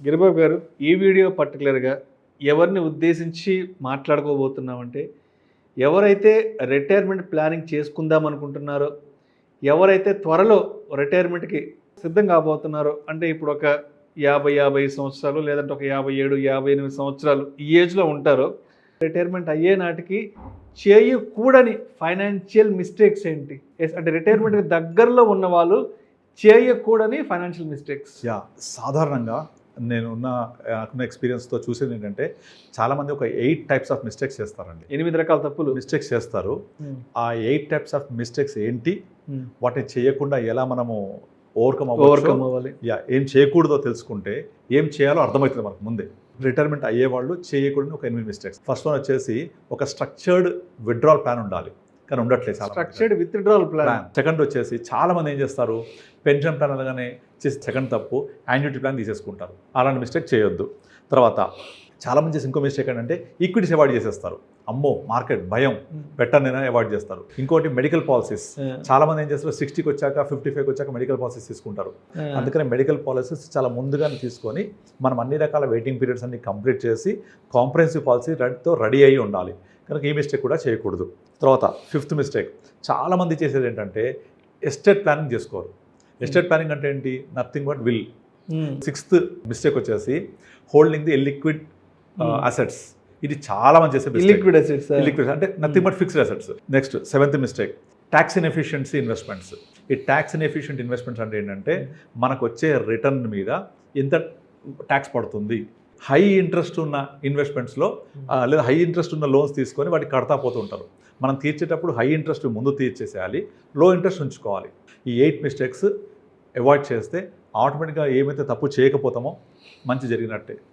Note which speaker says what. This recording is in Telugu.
Speaker 1: గిరిబాబు గారు, ఈ వీడియో పర్టికులర్గా ఎవరిని ఉద్దేశించి మాట్లాడుకోబోతున్నామంటే, ఎవరైతే రిటైర్మెంట్ ప్లానింగ్ చేసుకుందాం అనుకుంటున్నారో, ఎవరైతే త్వరలో రిటైర్మెంట్కి సిద్ధం కాబోతున్నారో, అంటే ఇప్పుడు ఒక 50 సంవత్సరాలు లేదంటే ఒక 57, 58 సంవత్సరాలు ఈ ఏజ్లో ఉంటారో, రిటైర్మెంట్ అయ్యే నాటికి చేయకూడని ఫైనాన్షియల్ మిస్టేక్స్ ఏంటి? అంటే రిటైర్మెంట్కి దగ్గరలో ఉన్న వాళ్ళు చేయకూడని ఫైనాన్షియల్ మిస్టేక్స్.
Speaker 2: సాధారణంగా నాకున్న ఎక్స్పీరియన్స్తో చూసేది ఏంటంటే, చాలామంది ఒక 8 టైప్స్ ఆఫ్ మిస్టేక్స్ చేస్తారండి.
Speaker 1: 8 రకాల తప్పులు
Speaker 2: మిస్టేక్స్ చేస్తారు. ఆ 8 టైప్స్ ఆఫ్ మిస్టేక్స్ ఏంటి, వాటిని చేయకుండా ఎలా మనము ఓవర్కమ్ అవ్వాలి, ఏం చేయకూడదో తెలుసుకుంటే ఏం చేయాలో అర్థమవుతుంది మనకు ముందే. రిటైర్మెంట్ అయ్యేవాళ్ళు చేయకూడని ఒక 8 మిస్టేక్స్. ఫస్ట్ వన్ వచ్చేసి ఒక స్ట్రక్చర్డ్ విత్డ్రాల్ ప్లాన్ ఉండాలి, కానీ ఉండట్లేదు.
Speaker 1: Structured withdrawal plan.
Speaker 2: సెకండ్ వచ్చేసి చాలామంది ఏం చేస్తారు, పెన్షన్ ప్లాన్ అనగానే చేసి సెకండ్ తప్పు యాన్యుటీ ప్లాన్ తీసేసుకుంటారు. అలాంటి మిస్టేక్ చేయొద్దు. తర్వాత చాలామంది చేసి ఇంకో మిస్టేక్ ఏంటంటే ఈక్విటీస్ అవాయిడ్ చేసేస్తారు. అమ్మో మార్కెట్ భయం పెట్టనైనా అవాయిడ్ చేస్తారు. ఇంకోటి మెడికల్ పాలసీస్. చాలామంది ఏం చేస్తారు, 60కి వచ్చాక 55కి వచ్చాక మెడికల్ పాలసీస్ తీసుకుంటారు. అందుకని మెడికల్ పాలసీస్ చాలా ముందుగానే తీసుకొని మనం అన్ని రకాల వెయిటింగ్ పీరియడ్స్ అన్ని కంప్లీట్ చేసి కాంప్రహెన్సివ్ పాలసీతో రెడీ అయ్యి ఉండాలి. కనుక ఈ మిస్టేక్ కూడా చేయకూడదు. తర్వాత 5th మిస్టేక్ చాలామంది చేసేది ఏంటంటే ఎస్టేట్ ప్లానింగ్ చేసుకోరు. ఎస్టేట్ ప్లానింగ్ అంటే ఏంటి, nothing but will. 6th mistake వచ్చేసి హోల్డింగ్ ది ఇల్లిక్విడ్ అసెట్స్. ఇది చాలా మంది చేసే
Speaker 1: లిక్విడ్ అసెట్స్.
Speaker 2: లిక్విడ్ అంటే nothing but fixed assets. Next 7th mistake tax inefficiency investments. ఈ ట్యాక్స్ ఇన్ఎఫిషియంట్ ఇన్వెస్ట్మెంట్స్ అంటే ఏంటంటే మనకు వచ్చే రిటర్న్ మీద ఎంత ట్యాక్స్ పడుతుంది. హై ఇంట్రెస్ట్ ఉన్న ఇన్వెస్ట్మెంట్స్లో లేదా హై ఇంట్రెస్ట్ ఉన్న లోన్స్ తీసుకొని వాటికి కడతా పోతూ ఉంటారు. మనం తీర్చేటప్పుడు హై ఇంట్రెస్ట్ ముందు తీర్చేసేయాలి, లో ఇంట్రెస్ట్ ఉంచుకోవాలి. ఈ 8 మిస్టేక్స్ అవాయిడ్ చేస్తే ఆటోమేటిక్గా ఏమైతే తప్పు చేయకపోతామో మంచి జరిగినట్టే.